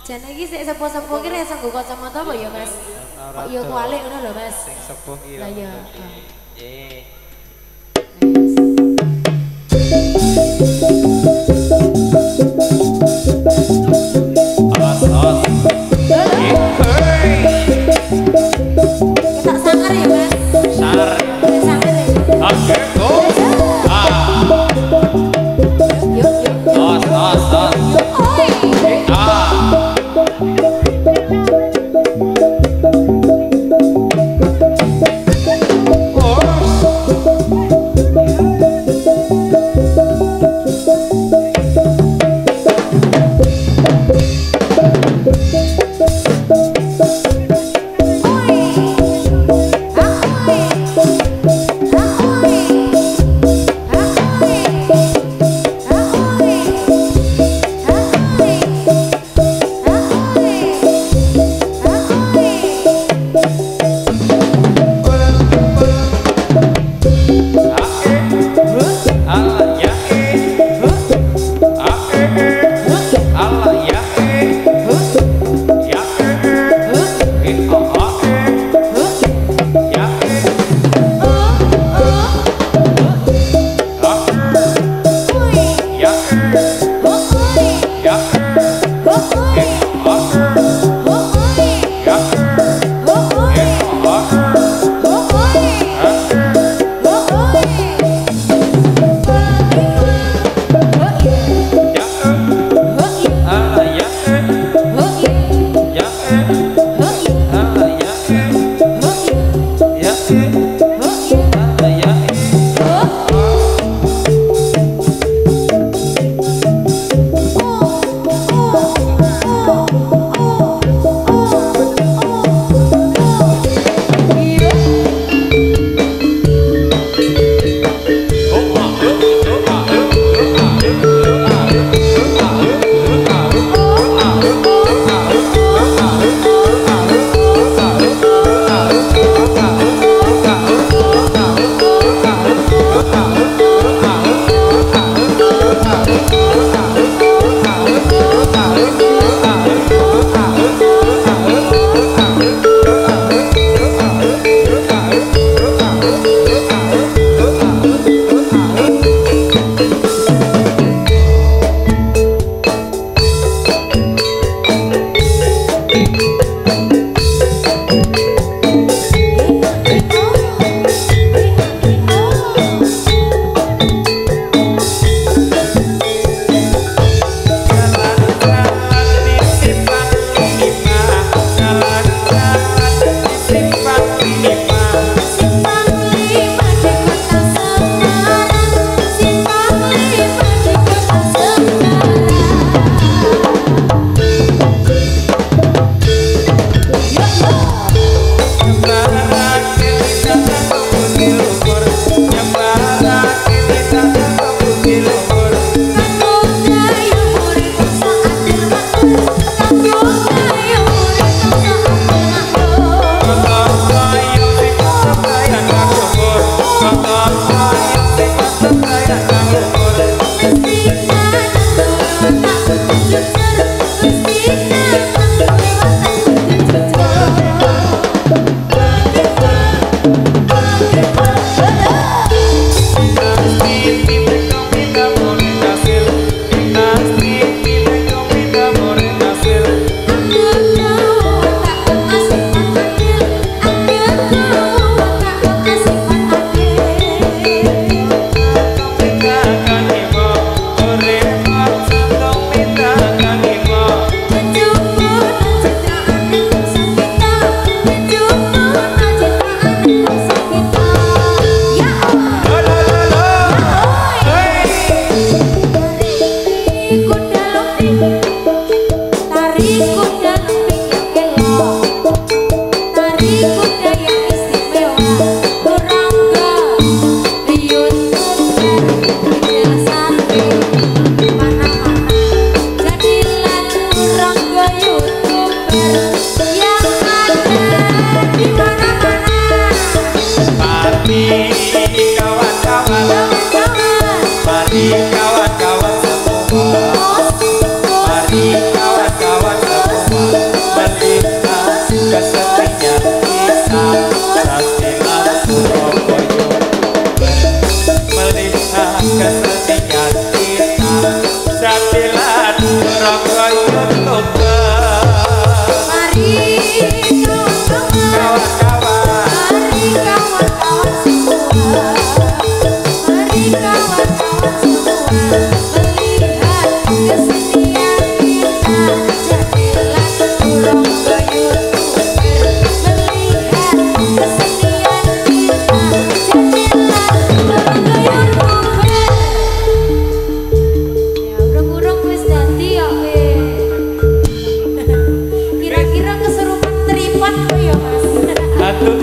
Jan iki sik sepuh-sepuh ki nek nggo kacamata apa ya, Mas? Kok ya kualik ngono lho, Mas. Sing sepuh ki. Lah ya. Awas. Kita sangar ya, Mas. Sangar. Sangar ya. Oke, go. Yuk. Awas.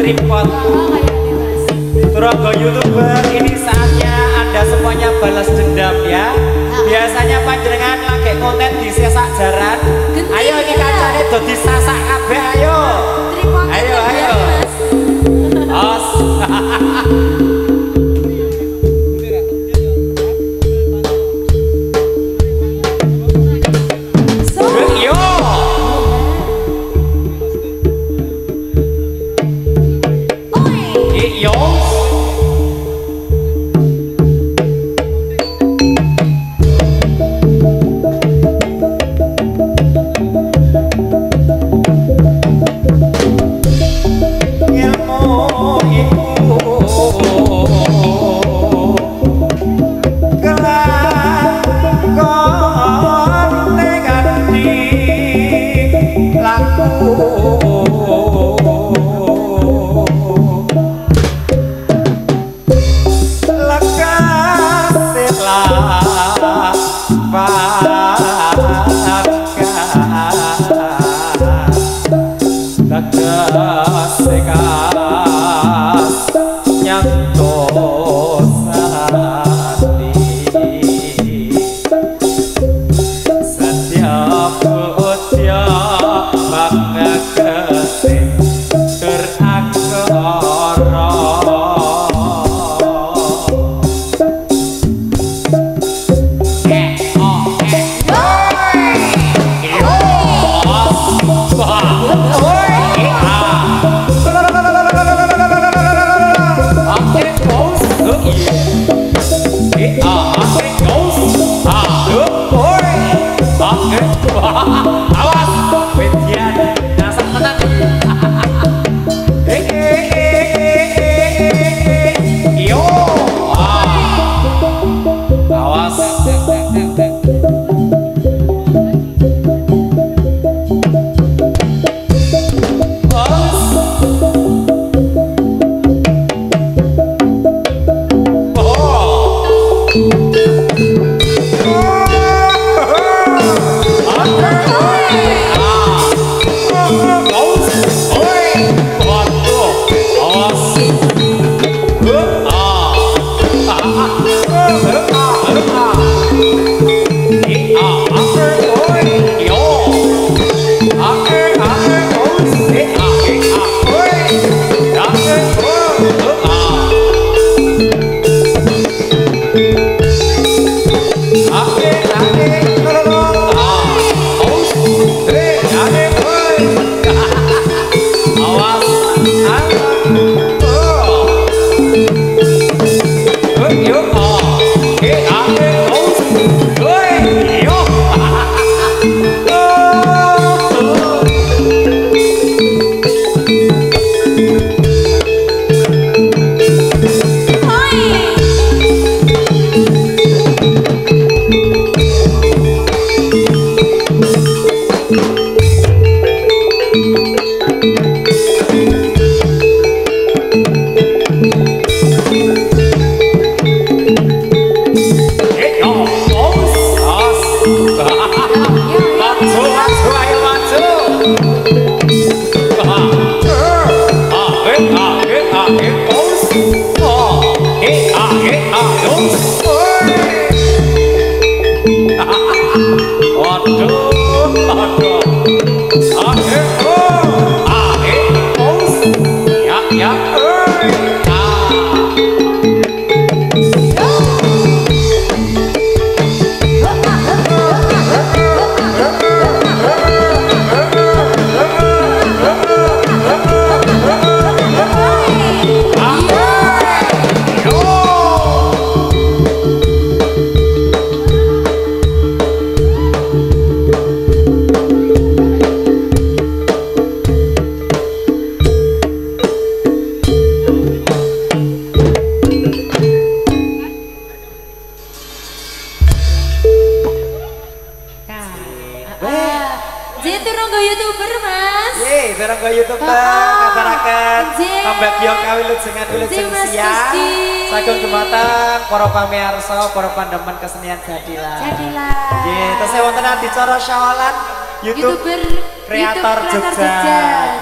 tripod. Turago YouTuber, ini saatnya Anda semuanya balas dendam ya. Biasanya panjenengan lagi konten di sesak jaran. Ayo ini kancane do disasak kabeh ayo. Ayo ayo. Os. rangga YouTuber ngataraken pambagio kawilujengan siang saking dumateng para pamirsa para pandemen kesenian Jadilan. Nggih, tesih wonten adicara syawalan YouTuber kreator Jogja.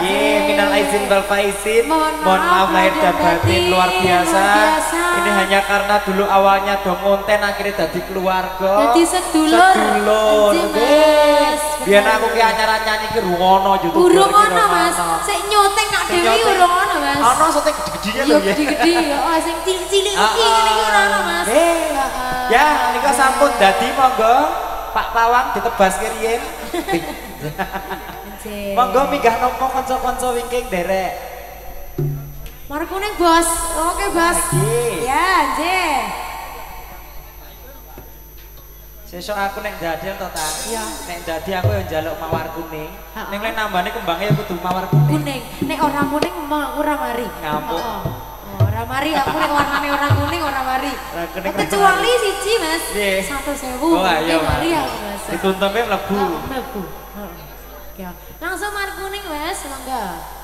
Nggih, minal aizin wal faizin. Mohon maaf lahir dan batin luar biasa. Ini hanya karena dulu awalnya dong konten akhirnya jadi keluarga. Jadi sedulur. Biar aku ki acara nyanyi ki rungono YouTube. Urung ono Mas. Sik nyoteng nak dhewe urung ono Mas. Ono syuting gede-gedean lho ya. Gede-gede ya. Oh sing cilik-cilik iki ngene iki ora ono Mas. Ya, nika sampun dadi monggo Pak Pawang ditebas kiriyen. Monggo minggah nopo kanca-kanca wingking derek. Mar kuning Bos. Oke Bos. Ya, nggih. Sesuk aku nek dadi to ta? Iya. Nek dadi aku yo njaluk mawar kuning. Ning lek nambane kembangnya kudu mawar kuning. Kuning. Nek ora kuning mau ora mari. Ngampuk. Ora mari aku nek warnane ora kuning ora mari. Kecuali siji Mas. 1.000. Oh ayo mari aku Mas. Dituntemke mlebu. Mlebu. Ya. Langsung mawar kuning Mas, monggo.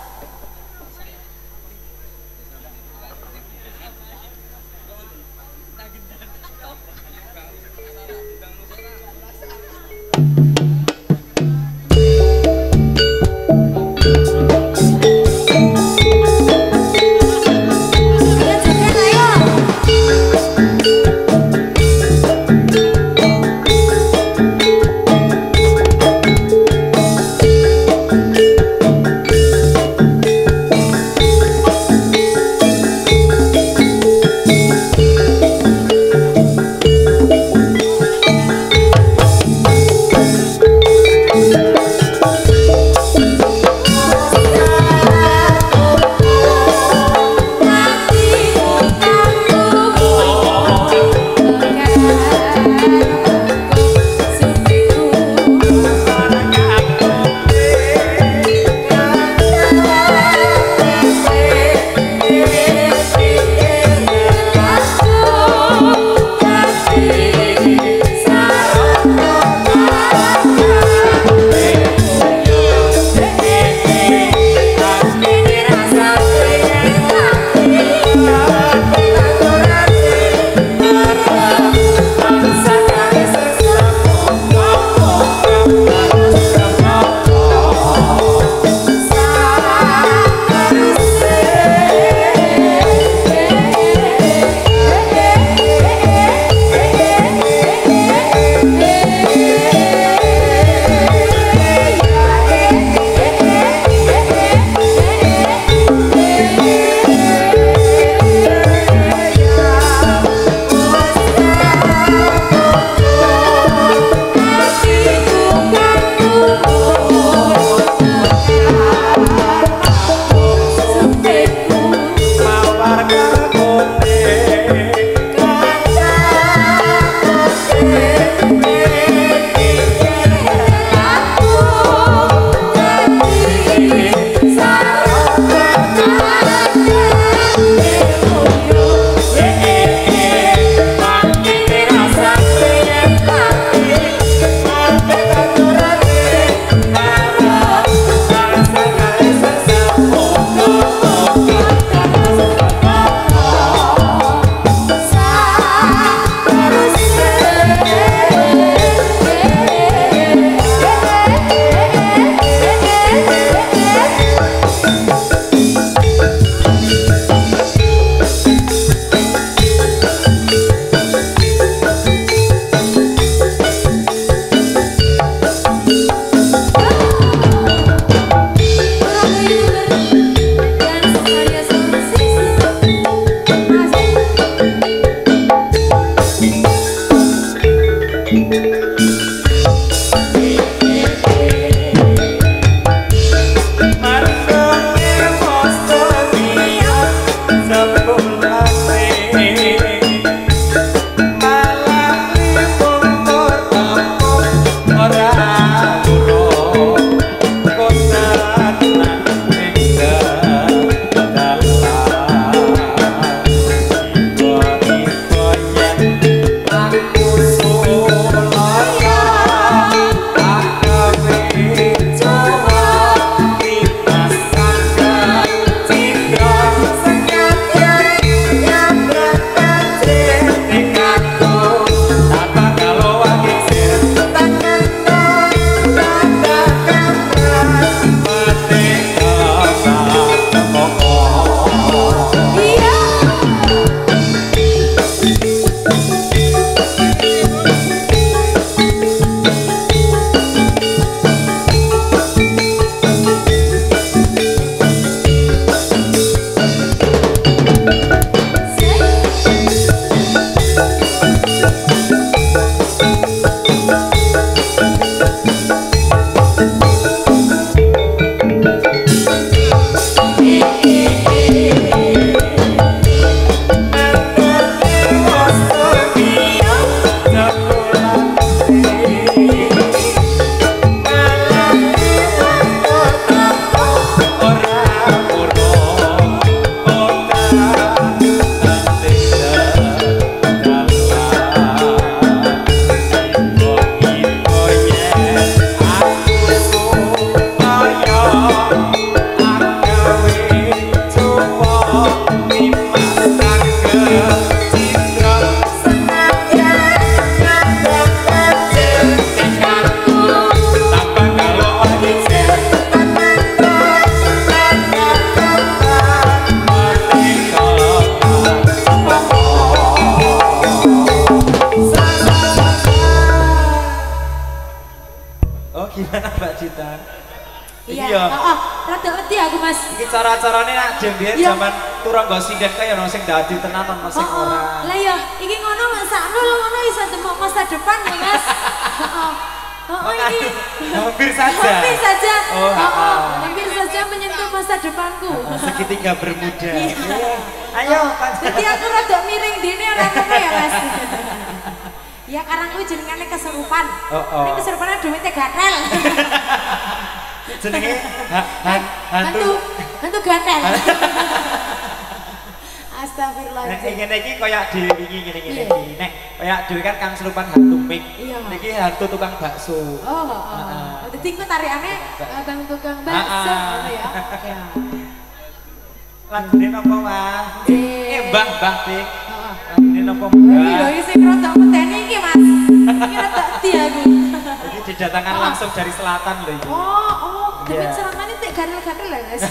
Gimana Mbak Dita? Iya, rada wedi aku Mas. Iki cara-carane nak jembian zaman turangga sinden kaya ono sing dadi tenan ono sing ora. Lah ya, iki ngono sakno lho ngono iso demok masa depan ya Mas. Ini hampir saja. Hampir saja. Hampir saja menyentuh masa depanku. Segitiga bermuda. Ayo, jadi aku rada miring dene ora ngono ya Mas. Ya karang kuwi jenengane kesurupan. Ini kesurupannya duitnya gatel. Jenenge hantu gatel. Astagfirullahaladzim. Ngene iki kaya dhewe wingi ngene iki. Nek kaya dhewe kan kang serupan hantu mik. Niki hantu tukang bakso. Dadi ku tarikane bang tukang bakso ngono ya. Lagune napa, Mas? Mbah Dik. Lagune napa, Mbah? Lho iki sing rada medeni iki, Mas. Iki rada di aku. Iki didatangkan langsung dari selatan lho iki. Demi ceramahnya tak gatel-gatel lah Mas.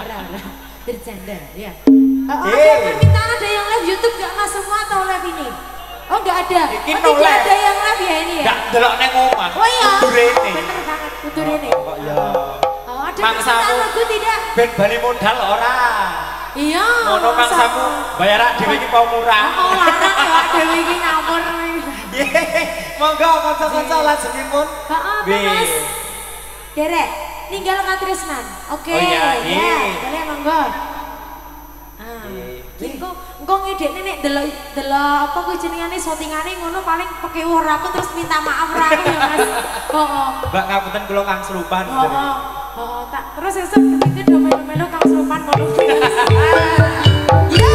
Ora. Bercanda, ya. Ada permintaan ada yang live YouTube gak Mas semua atau live ini? Oh nggak ada. Tidak ada yang live ya ini ya? Nggak delok neng omah. Oh iya. Kuturene. Bener banget kuturene. Oh iya. Ada permintaan lagu tidak? Ben bali modal ora. Iya. Ngono mangsamu bayar dhewe iki mau murah. Larang ya dhewe iki ngawur. Monggo kanca-kanca lajengipun. Mas. Derek, ninggal katresnan. Oke. Oh iya, boleh monggo. Engko ngedekne nek delok apa kuwi jenengane syutingane ngono paling peke ora aku terus minta maaf ora aku ya Mas. Mbak ngapunten kula kang serupan. Tak terus esuk duite do melu-melu kang serupan ngono. Ya.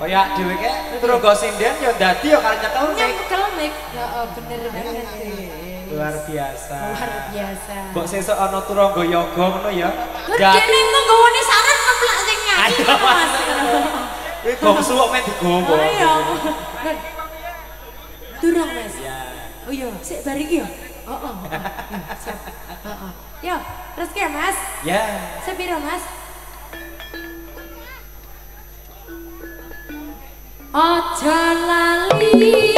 Kayak dhewe ke Turangga Sinden ya dadi ya karo nyekel mic. Nyekel mic. Ya bener banget. Luar biasa. Luar biasa. Mbok sesuk ana Turangga Yoga ngono ya. Dene engko nggawane saran nemplak sing nyanyi. Mas. Kuwi bongsu kok men digowo. Oh iya. Durung Mas. Oh iya, sik bar iki ya. Siap. Yo, terus ke Mas? Ya. Sepiro Mas? Aja lali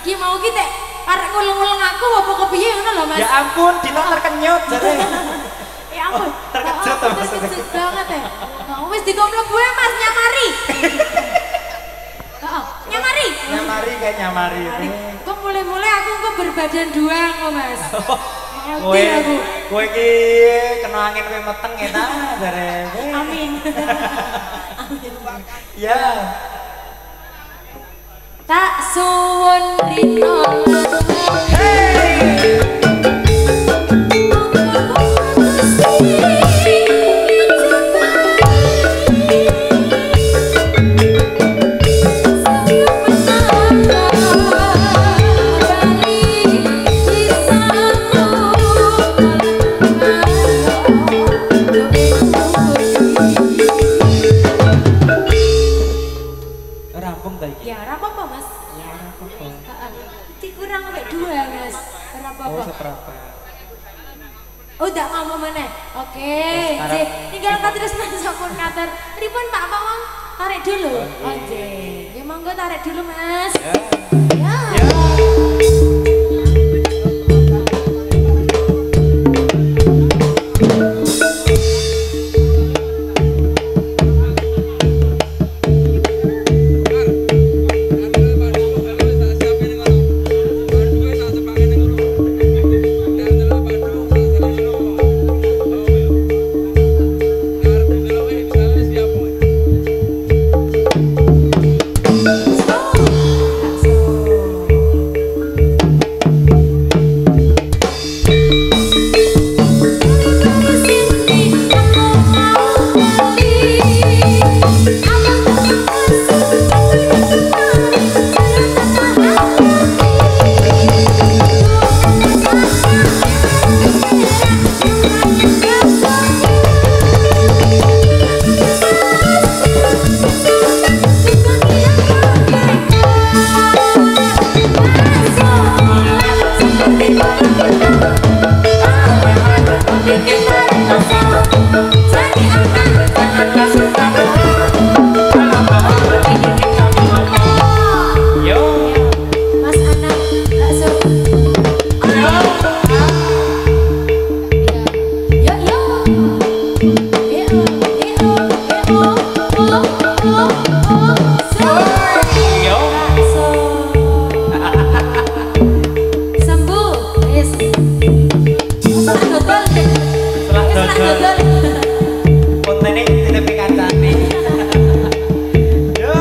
Ki mau kita arek ngulung-ngulung aku apa kepiye ngono lho Mas. Ya ampun, Dino terkenyut jare. Ya ampun. Terkejut to Mas. Terkejut banget ya. Nah, wis dikomplek gue Mas nyamari. Heeh, nyamari. Nyamari kayak nyamari. Kok mulai-mulai aku kok berbadan dua kok Mas. Kowe iki kena angin kowe meteng ya ta jare. Amin. Ya. Tak suwun rino. Hey. Rampung ta iki? Ya, ora apa-apa Mas. Ya ora apa-apa. Kurang sampai 2 Mas. Ora apa-apa. Oh, seperempat. Oh, ndak ngomong meneh. Oke, Sekarang- Jih. Tinggal katresnan sampun ngatur. Pripun Pak Mawang? Tarik dulu. Oh, Jih. Ya monggo tarik dulu, Mas. Ya. Ya. Ya. Mas Anam langsung. Ya, ya. Sembuh, wis. Setelah dodol. Setelah dodol. Kontene ditepi kancane. Yo.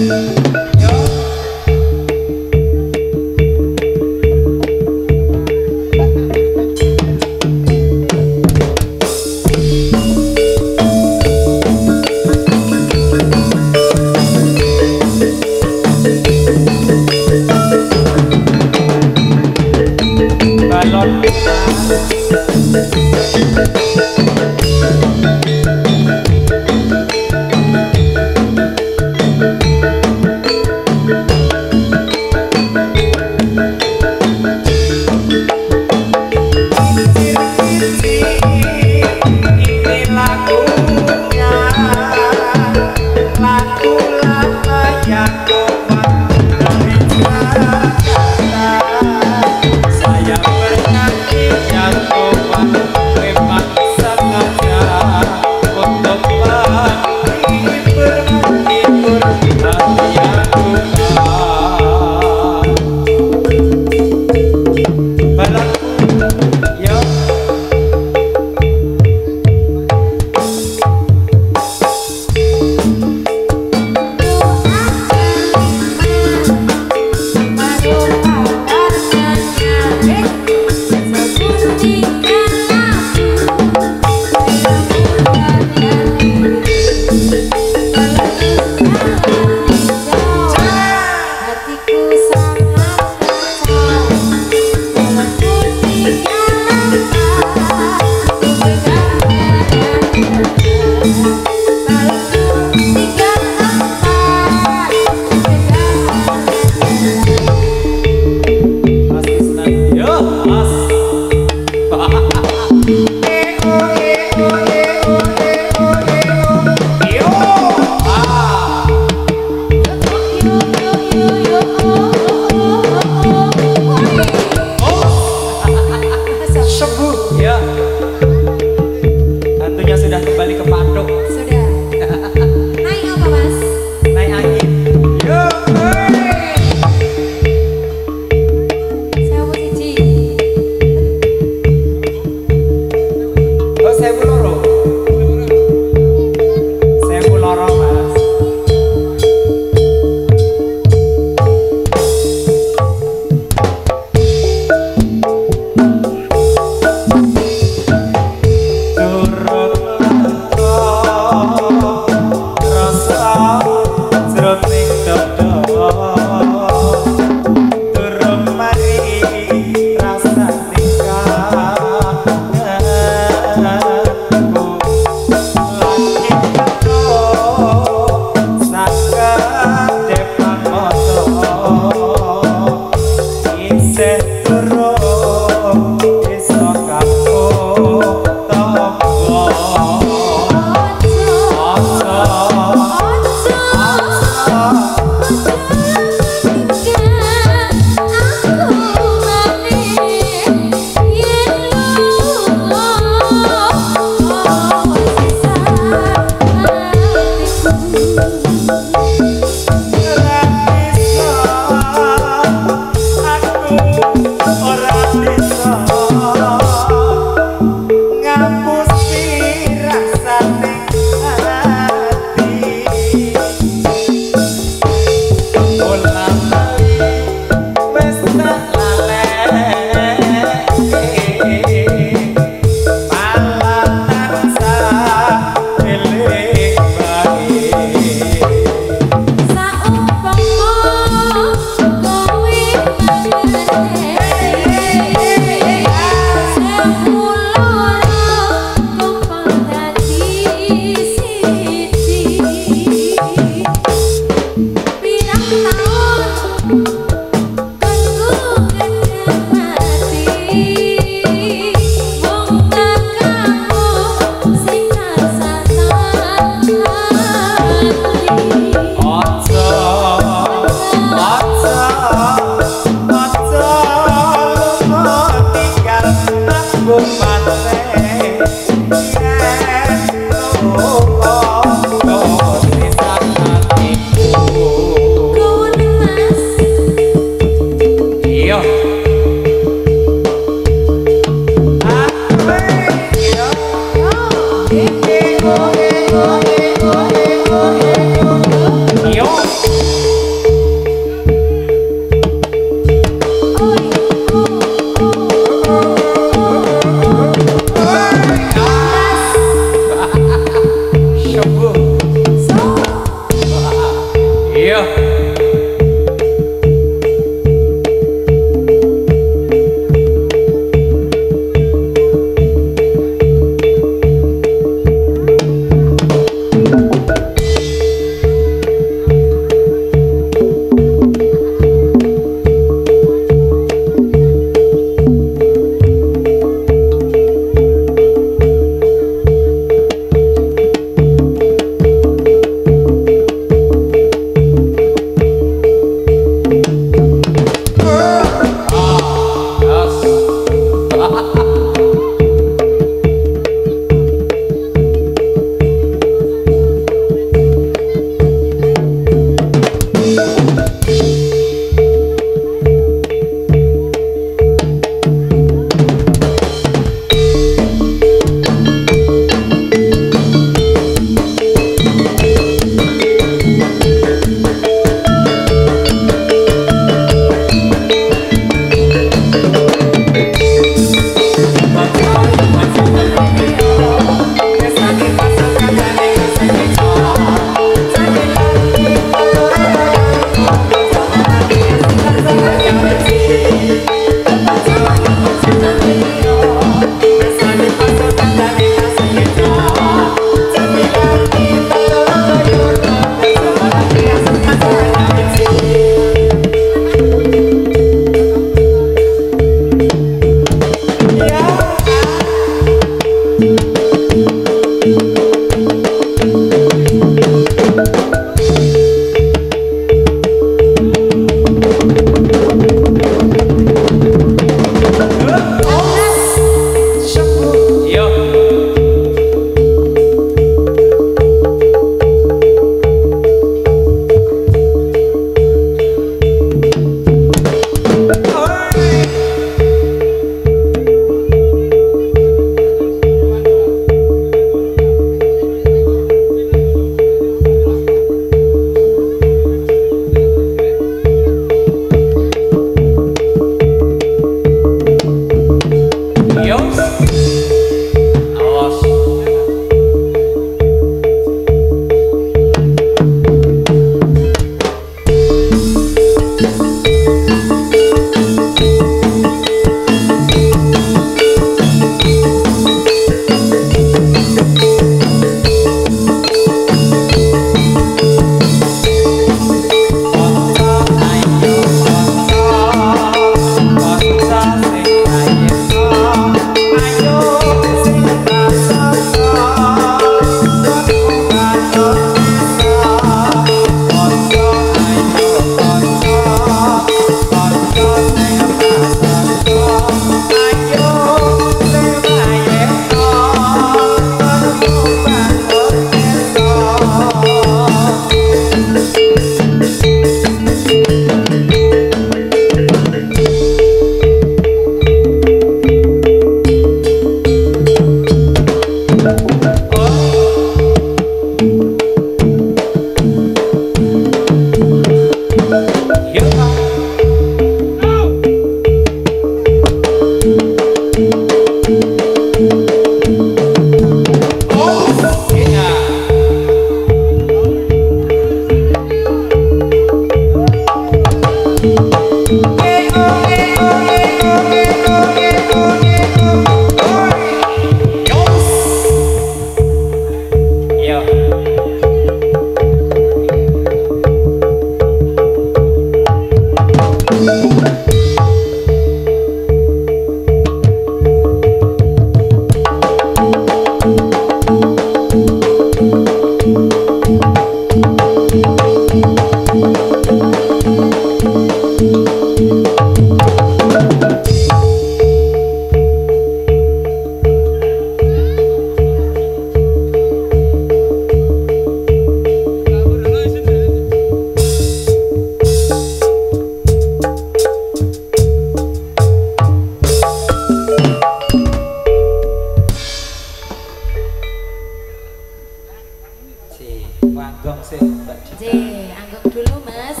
Si, wanggong sih Mbak Dita. Si, anggap dulu Mas.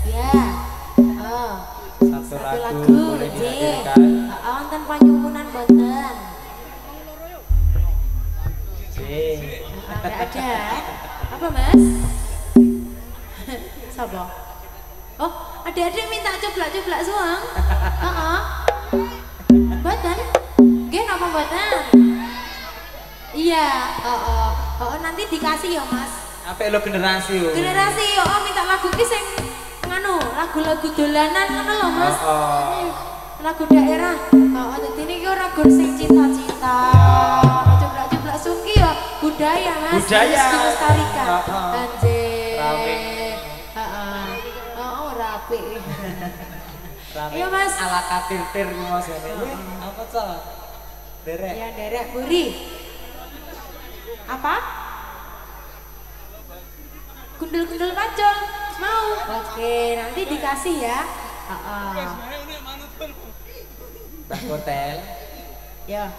Ya. Oh. Satu lagu boleh Ji. dihadirkan. Wonten panyuwunan boten. Si. Enggak ada. Apa Mas? Sapa? Oh, adik-adik minta coblak-coblak suang. Heeh. Boten? Nggih napa boten? Iya, nanti dikasih ya Mas. Apa lo generasi yo? Generasi minta lagu ki sing nganu, lagu-lagu dolanan ngono lho Mas. Lagu daerah. Dadi niki ora gur sing cinta-cinta. Coblak-coblak suki ya budaya Mas. Budaya. Harus dilestarikan. Anjir. Rapi. Rapi. Rame. Iya Mas. Ala katir-tir ku Mas ya. Apa to? Derek. Ya derek buri. Apa? Gundul-gundul pacul. Mau? Oke, nanti dikasih ya. Mbak Hotel. Ya.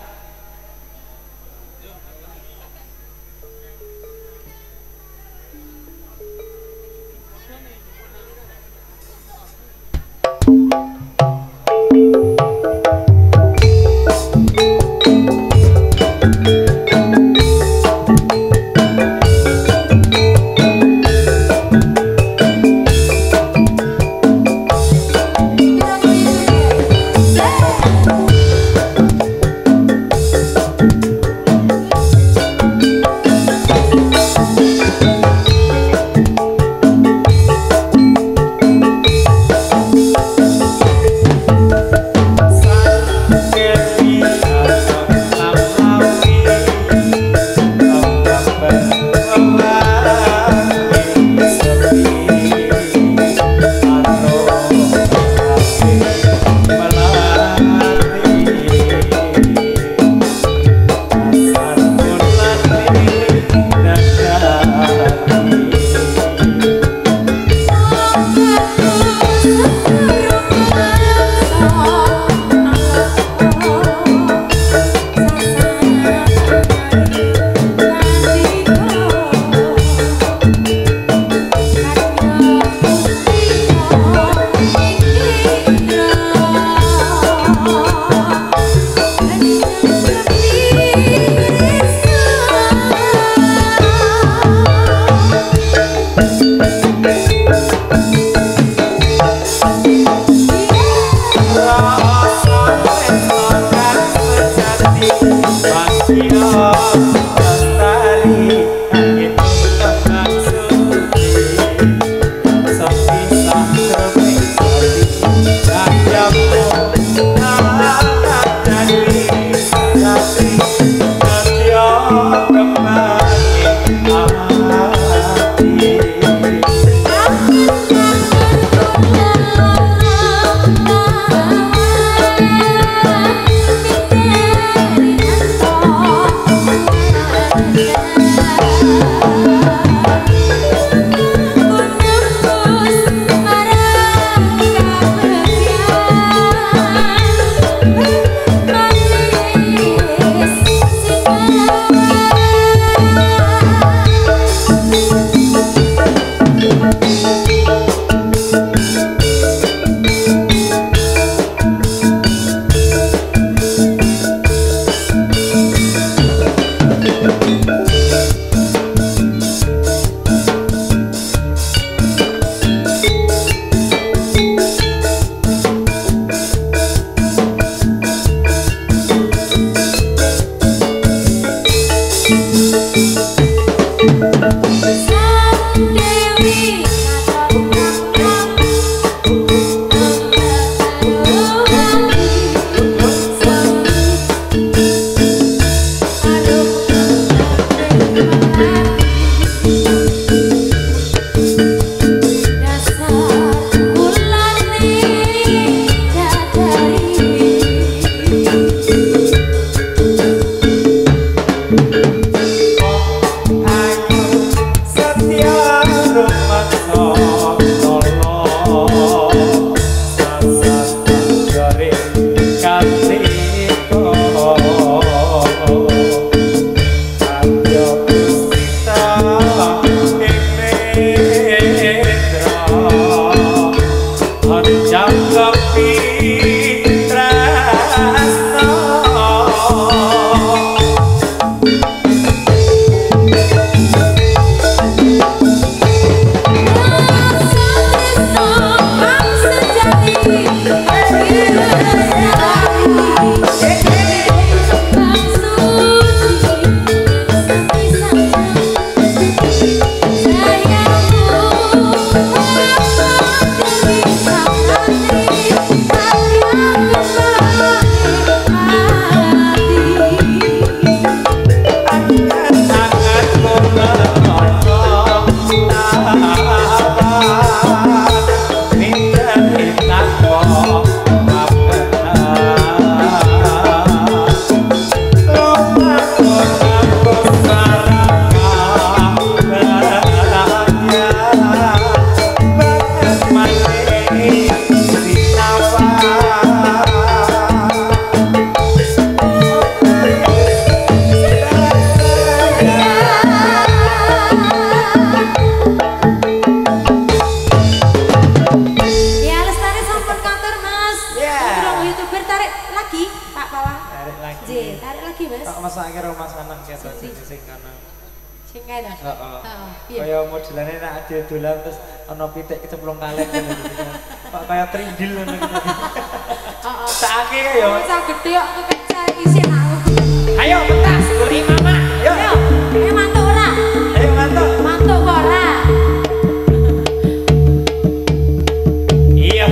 Enggak dah. Iya. Kayak modelannya nak ada dolan terus ono pitik kecemplung kaleng gitu. Pak kayak trindil ngono gitu. Sakake ya. Sak gede kok kepecah isin aku. Ayo pentas beri mama. Ayo. Ayo mantuk ora? Ayo mantuk. Mantuk kok ora? Iya.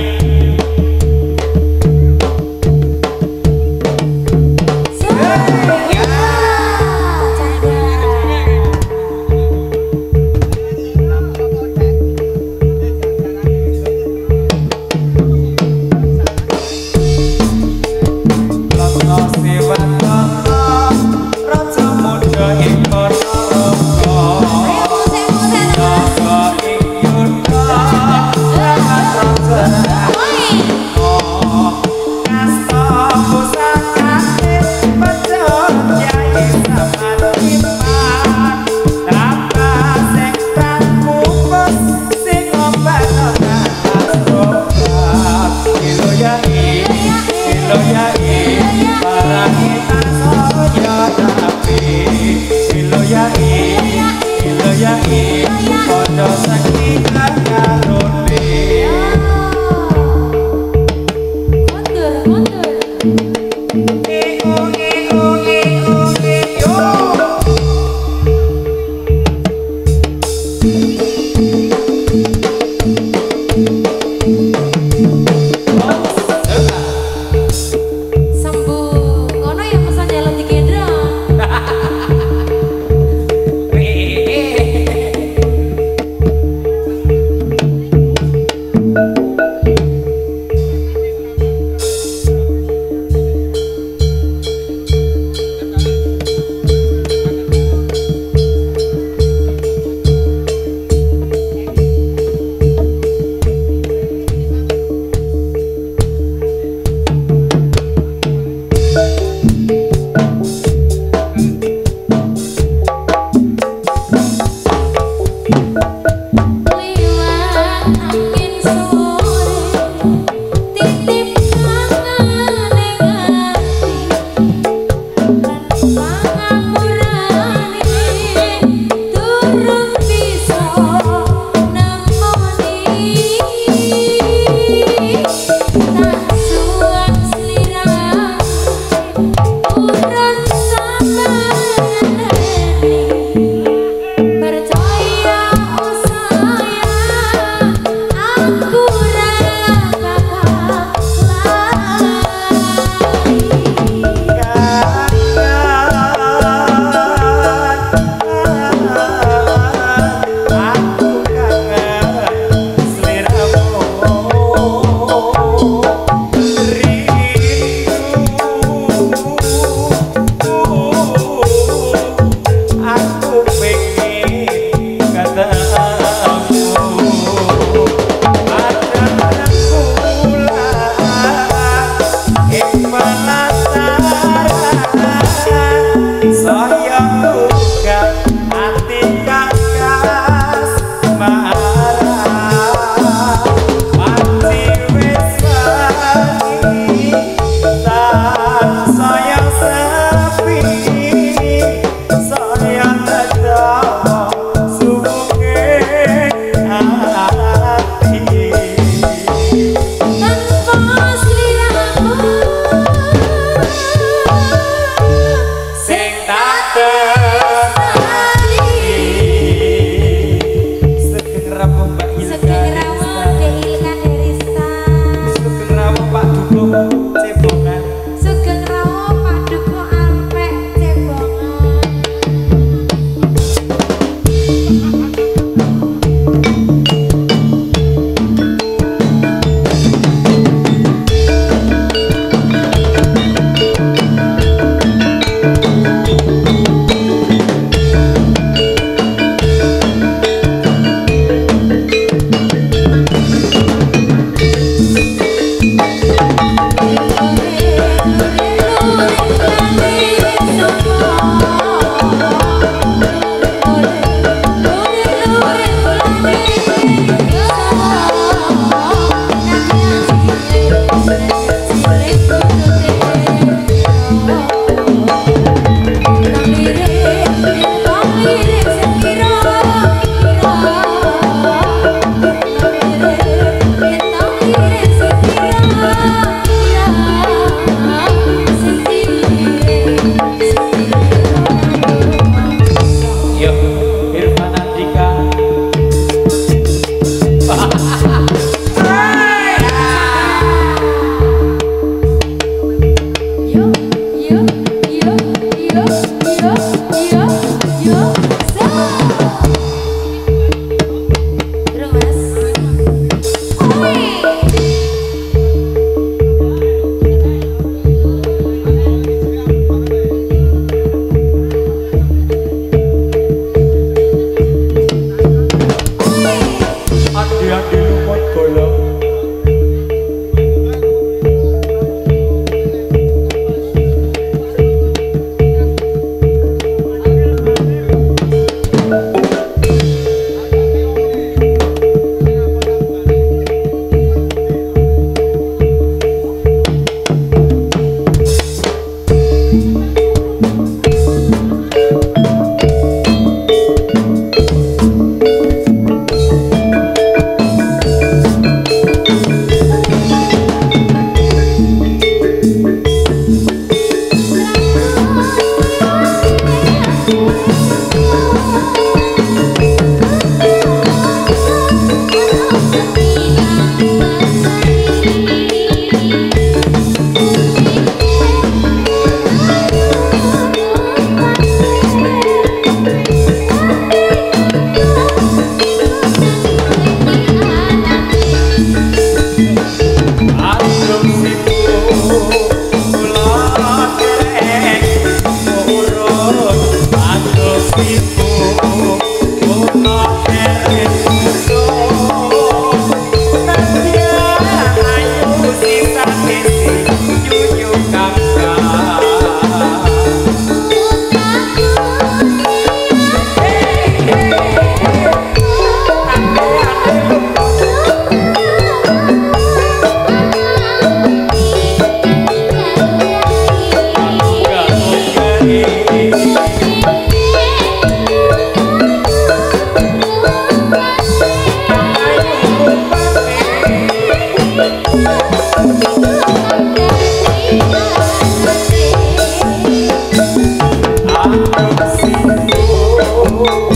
Sampun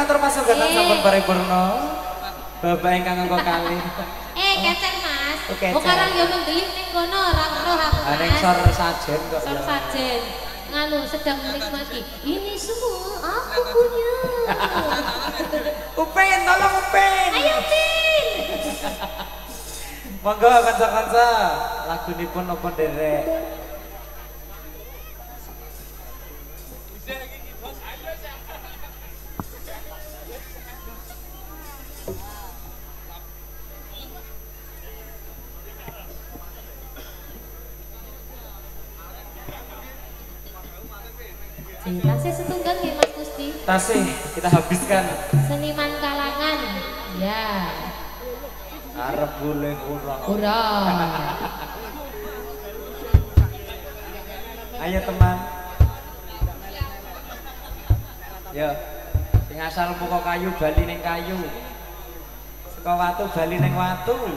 termasuk gatan sampun paripurna. Bapak ingkang nganggo kalih. Kecek Mas. Kecek. Sekarang yo menggelik ning kono ora weruh aku. Ning sor sajen kok. Sor sajen. Nganu sedang menikmati. Ini semua aku punya. Upin, tolong Upin. Ayo Upin. Monggo kanca-kanca, lagunipun napa nderek? Tasih setunggal ya Mas Gusti. Tasih kita habiskan. Seniman kalangan. Ya. Arep boleh kurang. Kurang. Ayo teman. Yo. Sing asal muka kayu bali ning kayu. Saka watu bali ning watu.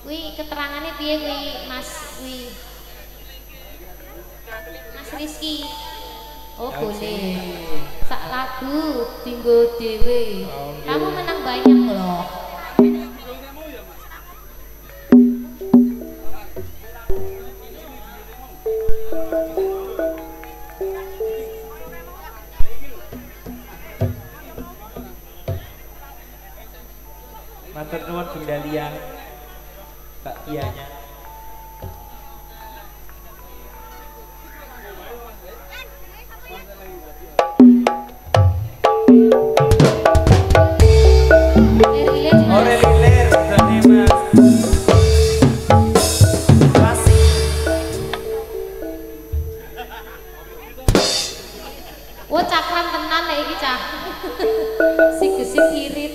Wih, keterangannya piye kuwi Mas Rizky. Oh, boleh. Sak lagu tinggo dhewe. Kamu menang banyak loh. Matur nuwun Bunda Lia, Mbak Tianya. Oh, cakram tenan lek iki cah. Si gesik irit.